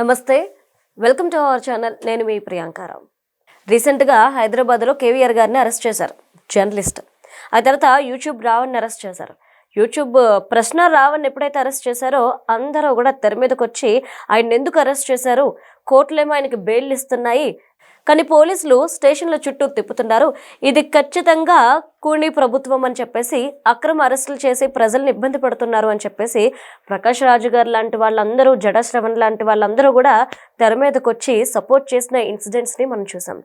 నమస్తే, welcome to our channel. నేను మీ ప్రియాంకారావు. రీసెంట్గా హైదరాబాద్లో కేవీఆర్ గారిని అరెస్ట్ చేశారు, జర్నలిస్ట్. ఆ తర్వాత యూట్యూబ్ రావణ్ని అరెస్ట్ చేశారు. యూట్యూబ్ ప్రశ్న రావణ్ని ఎప్పుడైతే అరెస్ట్ చేశారో అందరూ కూడా తెర మీదకి వచ్చి ఆయన ఎందుకు అరెస్ట్ చేశారు, కోర్టులేమో ఆయనకి బెయిల్ ఇస్తున్నాయి, కానీ పోలీసులు స్టేషన్ల చుట్టూ తిప్పుతున్నారు, ఇది ఖచ్చితంగా కూని ప్రభుత్వం అని చెప్పేసి అక్రమ అరెస్టులు చేసి ప్రజల్ని ఇబ్బంది పడుతున్నారు అని చెప్పేసి ప్రకాష్ రాజు గారు లాంటి వాళ్ళందరూ, జడా శ్రవణ్ లాంటి వాళ్ళందరూ కూడా తెర మీదకి వచ్చి సపోర్ట్ చేసిన ఇన్సిడెంట్స్ని మనం చూసాం.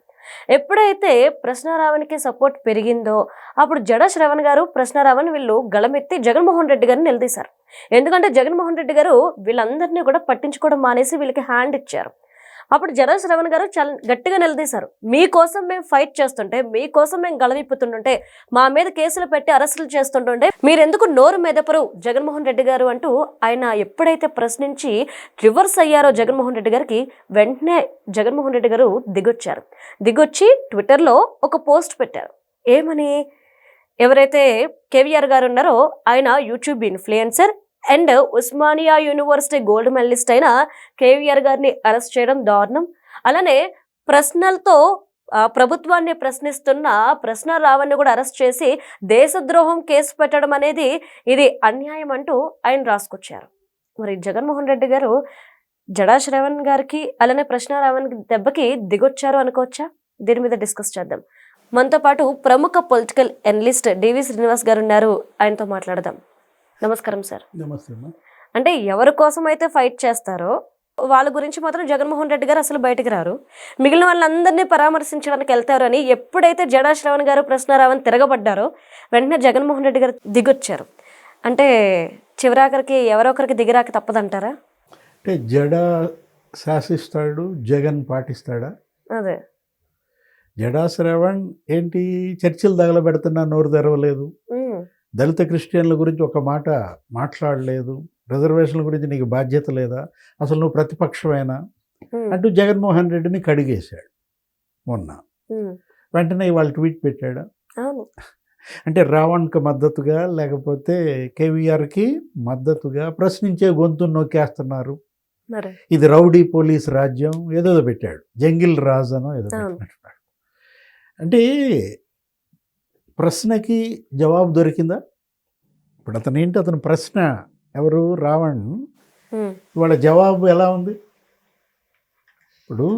ఎప్పుడైతే ప్రశ్నారావణ్కి సపోర్ట్ పెరిగిందో అప్పుడు జడా శ్రవణ్ గారు, ప్రశ్నారావణ్ వీళ్ళు గళమెత్తి జగన్మోహన్ రెడ్డి గారిని నిలదీశారు. ఎందుకంటే జగన్మోహన్ రెడ్డి గారు వీళ్ళందరినీ కూడా పట్టించుకోవడం మానేసి వీళ్ళకి హ్యాండ్ ఇచ్చారు. అప్పుడు జడా శ్రవణ్ గారు చాలా గట్టిగా నిలదీశారు. మీకోసం మేము ఫైట్ చేస్తుంటే, మీకోసం మేము గళవిప్పుతుంటుంటే, మా మీద కేసులు పెట్టి అరెస్టులు చేస్తుంటుంటే మీరెందుకు నోరు మెదపరు జగన్మోహన్ రెడ్డి గారు అంటూ ఆయన ఎప్పుడైతే ప్రశ్నించి రివర్స్ అయ్యారో జగన్మోహన్ రెడ్డి గారికి, వెంటనే జగన్మోహన్ రెడ్డి గారు దిగొచ్చి ట్విట్టర్లో ఒక పోస్ట్ పెట్టారు. ఏమని? ఎవరైతే కేవీఆర్ గారు ఉన్నారో ఆయన YouTube influencer and Osmania university gold medalist అయిన కేవీఆర్ గారిని అరెస్ట్ చేయడం దారుణం. అలానే ప్రశ్నలతో ప్రభుత్వాన్ని ప్రశ్నిస్తున్న ప్రశ్నారావణ్ని కూడా అరెస్ట్ చేసి దేశద్రోహం కేసు పెట్టడం అనేది ఇది అన్యాయం అంటూ ఆయన రాసుకొచ్చారు. మరి జగన్మోహన్ రెడ్డి గారు జడా శ్రవణ్ గారికి అలానే ప్రశ్నారావణ్ దెబ్బకి దిగొచ్చారు అనుకోవచ్చా? దీని మీద డిస్కస్ చేద్దాం. మనతో పాటు ప్రముఖ పొలిటికల్ అనలిస్ట్ డివి శ్రీనివాస్ గారు ఉన్నారు, ఆయనతో మాట్లాడదాం. నమస్కారం సార్. నమస్తే. అంటే ఎవరి కోసం అయితే ఫైట్ చేస్తారో వాళ్ళ గురించి మాత్రం జగన్మోహన్ రెడ్డి గారు అసలు బయటకు రారు, మిగిలిన వాళ్ళందరినీ పరామర్శించడానికి వెళ్తారు అని ఎప్పుడైతే జడా శ్రవణ్ గారు, ప్రశ్నారావణ్ తిరగబడ్డారో వెంటనే జగన్మోహన్ రెడ్డి గారు దిగొచ్చారు. అంటే చివరాఖరికి ఎవరొకరికి దిగిరాక తప్పదంటారా? అంటే జడా శాసిస్తాడు, జగన్ పాటిస్తాడా? అదే. జడా శ్రవణ్ ఏంటి చర్చలు తగలబెడుతున్నా నోరు తెరవలేదు, దళిత క్రిస్టియన్ల గురించి ఒక మాట మాట్లాడలేదు, రిజర్వేషన్ల గురించి నీకు బాధ్యత లేదా, అసలు నువ్వు ప్రతిపక్షమేనా అంటూ జగన్మోహన్ రెడ్డిని కడిగేశాడు మొన్న. వెంటనే ఇవాళ ట్వీట్ పెట్టాడు. అంటే రావణ్కి మద్దతుగా లేకపోతే కేవీఆర్కి మద్దతుగా ప్రశ్నించే గొంతును నొక్కేస్తున్నారు, ఇది రౌడీ పోలీస్ రాజ్యం ఏదో పెట్టాడు, జంగిల్ రాజ్ అనో ఏదో పెట్టినట్టున్నాడు. అంటే ప్రశ్నకి జవాబు దొరికిందా? ఇప్పుడు అతని ప్రశ్న ఎవరు? రావణ్. వాళ్ళ జవాబు ఎలా ఉంది? ఇప్పుడు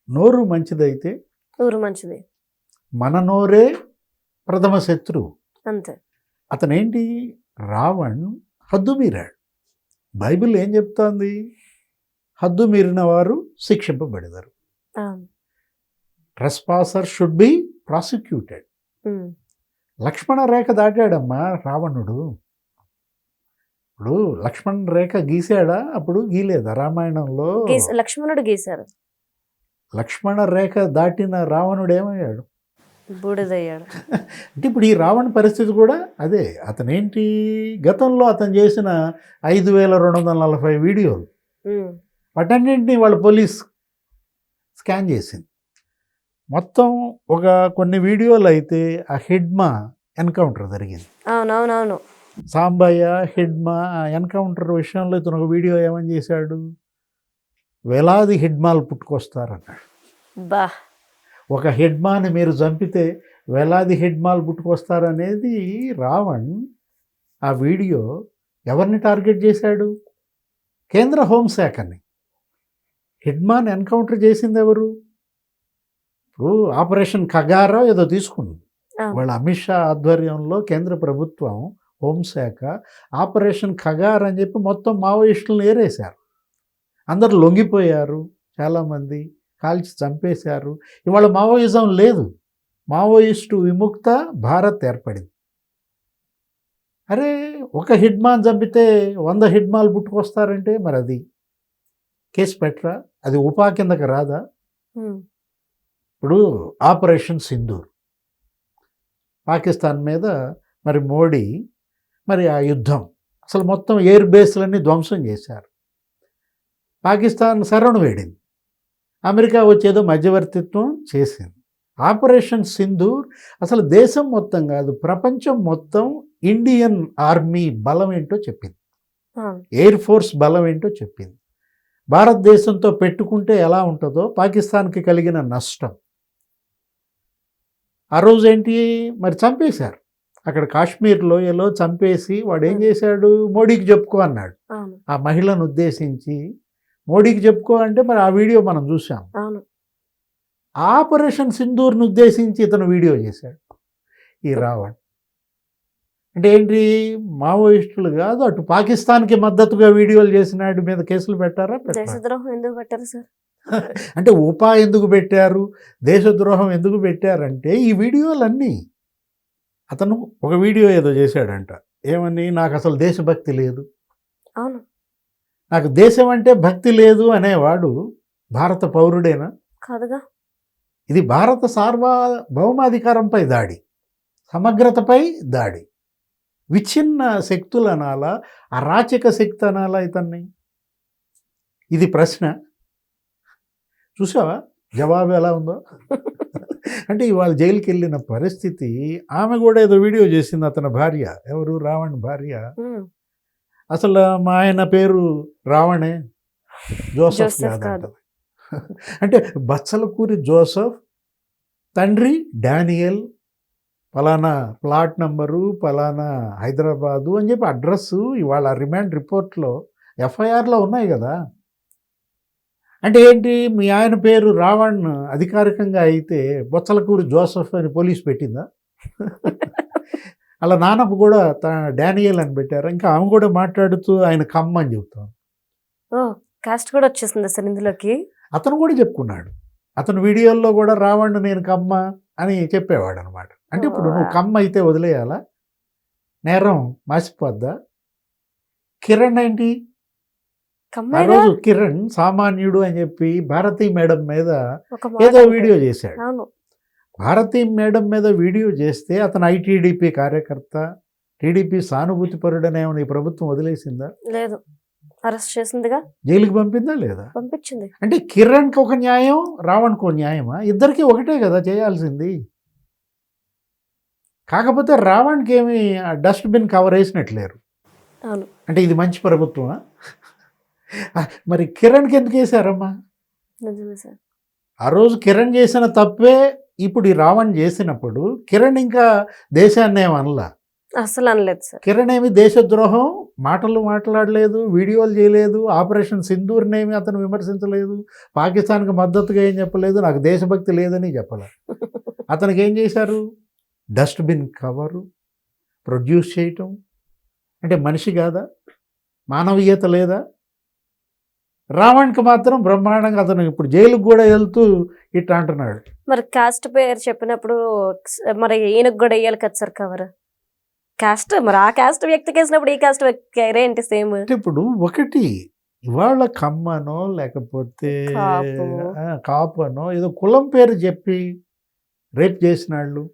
నోరు మంచిదైతే ఊరు మంచిది, మన నోరే ప్రథమ శత్రువు. అంతే. అతనేంటి? రావణ్ హద్దు మీరాడు. బైబిల్ ఏం చెప్తోంది? హద్దు మీరిన వారు శిక్షింపబడతారు. ట్రెస్పాసర్ షుడ్ బి ప్రాసిక్యూటెడ్. లక్ష్మణ రేఖ దాటాడమ్మా రావణుడు. ఇప్పుడు లక్ష్మణ రేఖ గీసాడా? అప్పుడు గీలేదా రామాయణంలో? లక్ష్మణుడు గీశారు. లక్ష్మణ రేఖ దాటిన రావణుడు ఏమయ్యాడు? బూడిదయ్యాడు. అంటే ఇప్పుడు ఈ రావణ పరిస్థితి కూడా అదే. అతనేంటి గతంలో అతను చేసిన 5240 వీడియోలు వాటన్నింటినీ వాళ్ళ పోలీస్ స్కాన్ చేసింది. మొత్తం ఒక కొన్ని వీడియోలు అయితే ఆ హిడ్మా ఎన్కౌంటర్ జరిగింది. అవునవునవును. సాంబయ్య హిడ్మా ఎన్కౌంటర్ విషయంలో ఇతను ఒక వీడియో ఏమని చేశాడు? వేలాది హిడ్మాలు పుట్టుకొస్తారన్నాడు. ఒక హిడ్మాని మీరు చంపితే వేలాది హిడ్మాలు పుట్టుకొస్తారనేది రావణ్. ఆ వీడియో ఎవరిని టార్గెట్ చేశాడు? కేంద్ర హోంశాఖని. హిడ్మాని ఎన్కౌంటర్ చేసింది ఎవరు? ఇప్పుడు ఆపరేషన్ ఖగారా ఏదో తీసుకుంది వాళ్ళ అమిత్ షా ఆధ్వర్యంలో కేంద్ర ప్రభుత్వం హోంశాఖ ఆపరేషన్ ఖగార్ అని చెప్పి మొత్తం మావోయిస్టులను ఏరేశారు. అందరు లొంగిపోయారు, చాలామంది కాల్చి చంపేశారు. ఇవాళ మావోయిజం లేదు, మావోయిస్టు విముక్త భారత్ ఏర్పడింది. అరే ఒక హిడ్మాన్ చంపితే 100 హిడ్మాలు పుట్టుకొస్తారంటే మరి అది కేసు పెట్టరా? అది ఉపా కిందకి రాదా? ఇప్పుడు ఆపరేషన్ సింధూర్ పాకిస్తాన్ మీద మరి మోడీ మరి ఆ యుద్ధం అసలు మొత్తం ఎయిర్ బేస్లన్నీ ధ్వంసం చేశారు. పాకిస్తాన్ శరణు వేడింది, అమెరికా వచ్చేదో మధ్యవర్తిత్వం చేసింది. ఆపరేషన్ సింధూర్ అసలు దేశం మొత్తం కాదు ప్రపంచం మొత్తం ఇండియన్ ఆర్మీ బలం ఏంటో చెప్పింది, ఎయిర్ ఫోర్స్ బలం ఏంటో చెప్పింది. భారతదేశంతో పెట్టుకుంటే ఎలా ఉంటుందో పాకిస్తాన్కి కలిగిన నష్టం. ఆ రోజు ఏంటి మరి చంపేశారు అక్కడ కాశ్మీర్ లోయలో చంపేసి వాడు ఏం చేశాడు, మోడీకి చెప్పుకో అన్నాడు. అవును ఆ మహిళను ఉద్దేశించి మోడీకి చెప్పుకో అంటే మరి ఆ వీడియో మనం చూసాం. అవును ఆపరేషన్ సింధూర్ను ఉద్దేశించి ఇతను వీడియో చేశాడు ఈ రావణ్. అంటే ఏంటి, మావోయిస్టులు కాదు అటు పాకిస్తాన్కి మద్దతుగా వీడియోలు చేసినాడు మీద కేసులు పెట్టారా? పెట్టారా? దేశద్రోహం ఎందుకు పెట్టారు సార్? అంటే ఉపా ఎందుకు పెట్టారు, దేశద్రోహం ఎందుకు పెట్టారంటే ఈ వీడియోలన్నీ అతను ఒక వీడియో ఏదో చేశాడంట, ఏమని, నాకు అసలు దేశభక్తి లేదు, అవును నాకు దేశం అంటే భక్తి లేదు అనేవాడు భారత పౌరుడేనా? కాదుగా. ఇది భారత సార్వభౌమాధికారంపై దాడి, సమగ్రతపై దాడి. విచ్ఛిన్న శక్తులు అనాలా, అరాచక శక్తి అనాలా ఇతన్ని? ఇది ప్రశ్న. చూసావా జవాబు ఎలా ఉందో? అంటే ఇవాళ జైలుకి వెళ్ళిన పరిస్థితి. ఆమె కూడా ఏదో వీడియో చేసింది, అతని భార్య, ఎవరు, రావణ్ భార్య. అసలు మా ఆయన పేరు రావణే, జోసెఫ్ కాదు. అంటే బచ్చలకూరి జోసెఫ్, తండ్రి డానియల్, ఫలానా ప్లాట్ నంబరు, ఫలానా హైదరాబాదు అని చెప్పి అడ్రస్సు ఇవాళ రిమాండ్ రిపోర్ట్లో ఎఫ్ఐఆర్లో ఉన్నాయి కదా. అంటే ఏంటి, మీ ఆయన పేరు రావణ్ అధికారికంగా అయితే బొచ్చలకూరి జోసెఫ్ అని పోలీసు పెట్టిందా? అలా నాన్నప్ప కూడా డానియల్ అని పెట్టారు. ఇంకా ఆమె కూడా మాట్లాడుతూ ఆయన కమ్మ అని చెబుతాం. కాస్ట్ కూడా వచ్చేసింది సార్ ఇందులోకి. అతను కూడా చెప్పుకున్నాడు, అతను వీడియోల్లో కూడా రావణ్ నేను కమ్మ అని చెప్పేవాడు అనమాట. అంటే ఇప్పుడు నువ్వు కమ్మ అయితే వదిలేయాలా, నేరం మాసిపోద్దా? కిరణ్ ఏంటి, ఆ రోజు కిరణ్ సామాన్యుడు అని చెప్పి భారతీ మేడం మీద ఏదో వీడియో చేశాడు. భారతీ మేడం మీద వీడియో చేస్తే అతను ఐటీడీపీ కార్యకర్త, టీడీపీ సానుభూతి పరుడనే ఈ ప్రభుత్వం వదిలేసిందా? లేదు, అరెస్ట్ చేసిందిగా, జైలుకి పంపిందా లేదా? పంపించింది. అంటే కిరణ్కి ఒక న్యాయం, రావణ్కి ఒక న్యాయమా? ఇద్దరికి ఒకటే కదా చేయాల్సింది. కాకపోతే రావణ్కి ఏమి డస్ట్బిన్ కవర్ వేసినట్లేరు. అంటే ఇది మంచి ప్రభుత్వమా? మరి కిరణ్కి ఎందుకు వేశారమ్మా? ఆ రోజు కిరణ్ చేసిన తప్పే ఇప్పుడు ఈ రావణ్ చేసినప్పుడు కిరణ్ ఇంకా దేశాన్ని ఏమనలా, అసలు అనలేదు సార్. కిరణ్ ఏమి దేశద్రోహం మాటలు మాట్లాడలేదు, వీడియోలు చేయలేదు, ఆపరేషన్ సింధూర్నేమి అతను విమర్శించలేదు, పాకిస్తాన్కి మద్దతుగా ఏం చెప్పలేదు, నాకు దేశభక్తి లేదని చెప్పలేదు. అతనికి ఏం చేశారు, డస్ట్బిన్ కవరు ప్రొడ్యూస్ చేయటం. అంటే మనిషి కాదా, మానవీయత లేదా? రావణ్కి మాత్రం బ్రహ్మాండంగా అతను ఇప్పుడు జైలుకు కూడా వెళ్తూ ఇట్లా అంటున్నాడు. మరి కాస్ట్ పేరు చెప్పినప్పుడు మరి ఈయనకు కూడా వేయాలి కదా సార్ కవర్. కాస్ట్ మరి ఆ కాస్ట్ వ్యక్తికి వేసినప్పుడు ఈ కాస్ట్ ఏంటి సేమ్? ఇప్పుడు ఒకటి ఇవాళ కమ్మనో లేకపోతే కాపనో ఏదో కులం పేరు చెప్పి రేప్ చేసినాళ్ళు,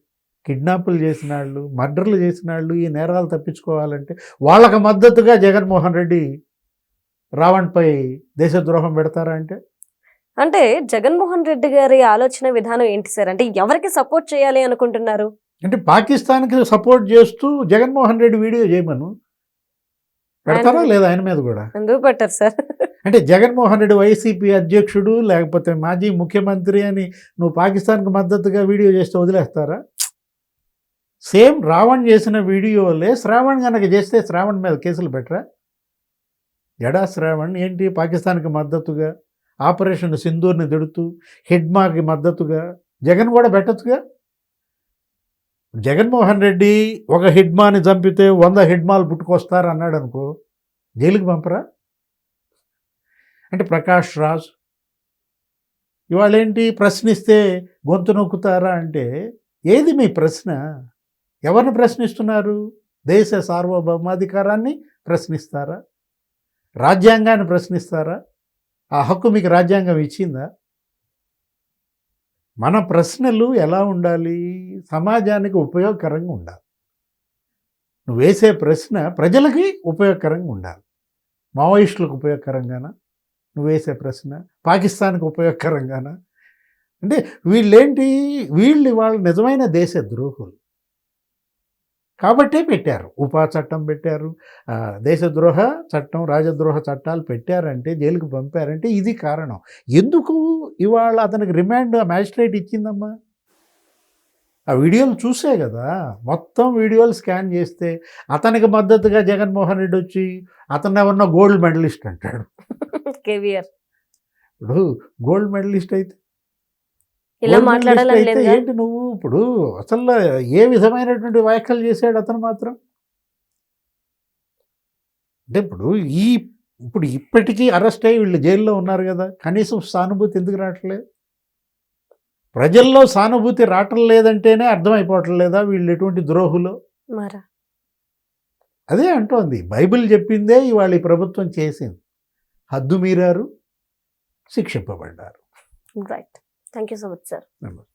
కిడ్నాపులు చేసినాళ్ళు, మర్డర్లు చేసినాళ్ళు ఈ నేరాలు తప్పించుకోవాలంటే వాళ్ళకి మద్దతుగా జగన్మోహన్ రెడ్డి రావణ్పై దేశద్రోహం పెడతారా? అంటే జగన్మోహన్ రెడ్డి గారి ఆలోచన విధానం ఏంటి సార్? అంటే ఎవరికి సపోర్ట్ చేయాలి అనుకుంటున్నారు? అంటే పాకిస్తాన్కి సపోర్ట్ చేస్తూ జగన్మోహన్ రెడ్డి వీడియో చేయమను, పెడతారా లేదా ఆయన మీద కూడా? ఎందుకు పెట్టారు సార్? అంటే జగన్మోహన్ రెడ్డి వైసీపీ అధ్యక్షుడు లేకపోతే మాజీ ముఖ్యమంత్రి అని నువ్వు పాకిస్తాన్కి మద్దతుగా వీడియో చేస్తే వదిలేస్తారా? సేమ్ రావణ్ చేసిన వీడియోలే శ్రావణ్ కనుక చేస్తే శ్రావణ్ మీద కేసులు పెట్టరా? ఎడా శ్రావణ్ ఏంటి పాకిస్తాన్కి మద్దతుగా ఆపరేషన్ సింధూర్ని తిడుతూ హిడ్మాకి మద్దతుగా జగన్ కూడా పెట్టచ్చుగా. జగన్మోహన్ రెడ్డి ఒక హిడ్మాని చంపితే 100 హిడ్మాలు పుట్టుకొస్తారు అన్నాడు అనుకో, జైలుకి పంపరా? అంటే ప్రకాష్ రాజ్ ఇవాళ ఏంటి ప్రశ్నిస్తే గొంతు నొక్కుతారా అంటే ఏది మీ ప్రశ్న? ఎవరిని ప్రశ్నిస్తున్నారు? దేశ సార్వభౌమాధికారాన్ని ప్రశ్నిస్తారా? రాజ్యాంగాన్ని ప్రశ్నిస్తారా? ఆ హక్కు మీకు రాజ్యాంగం ఇచ్చిందా? మన ప్రశ్నలు ఎలా ఉండాలి, సమాజానికి ఉపయోగకరంగా ఉండాలి. నువ్వు వేసే ప్రశ్న ప్రజలకి ఉపయోగకరంగా ఉండాలి. మావోయిస్టులకు ఉపయోగకరంగానా నువ్వు వేసే ప్రశ్న? పాకిస్తాన్కి ఉపయోగకరంగానా? అంటే వీళ్ళు ఇవాళ నిజమైన దేశ ద్రోహులు. కాబట్టే పెట్టారు. ఉపా చట్టం పెట్టారు, దేశద్రోహ చట్టం, రాజద్రోహ చట్టాలు పెట్టారంటే, జైలుకి పంపారంటే ఇది కారణం. ఎందుకు ఇవాళ అతనికి రిమాండ్ మ్యాజిస్ట్రేట్ ఇచ్చిందమ్మా? ఆ వీడియోలు చూసే కదా, మొత్తం వీడియోలు స్కాన్ చేస్తే అతనికి మద్దతుగా జగన్మోహన్ రెడ్డి వచ్చి అతను ఎవరన్నా గోల్డ్ మెడలిస్ట్ అంటాడు. కేవీఆర్ ఇప్పుడు గోల్డ్ మెడలిస్ట్ అయితే ఇలా గోల్డ్ మెడలిస్ట్ మాట్లాడాలని అయితే లేదుగా. ఏంటి నువ్వు? ఇప్పుడు అసలు ఏ విధమైనటువంటి వ్యాఖ్యలు చేశాడు అతను మాత్రం? అంటే ఇప్పుడు ఇప్పటికీ అరెస్ట్ అయ్యి వీళ్ళు జైల్లో ఉన్నారు కదా, కనీసం సానుభూతి ఎందుకు రావట్లేదు? ప్రజల్లో సానుభూతి రావటం లేదంటేనే అర్థమైపోవటం లేదా వీళ్ళు ఎటువంటి ద్రోహులు? మరా అదే అంటోంది, బైబిల్ చెప్పిందే ఇవాళ ఈ ప్రభుత్వం చేసింది. హద్దు మీరారు, శిక్షింపబడ్డారు. Right. Thank you so much sir. నమస్తే.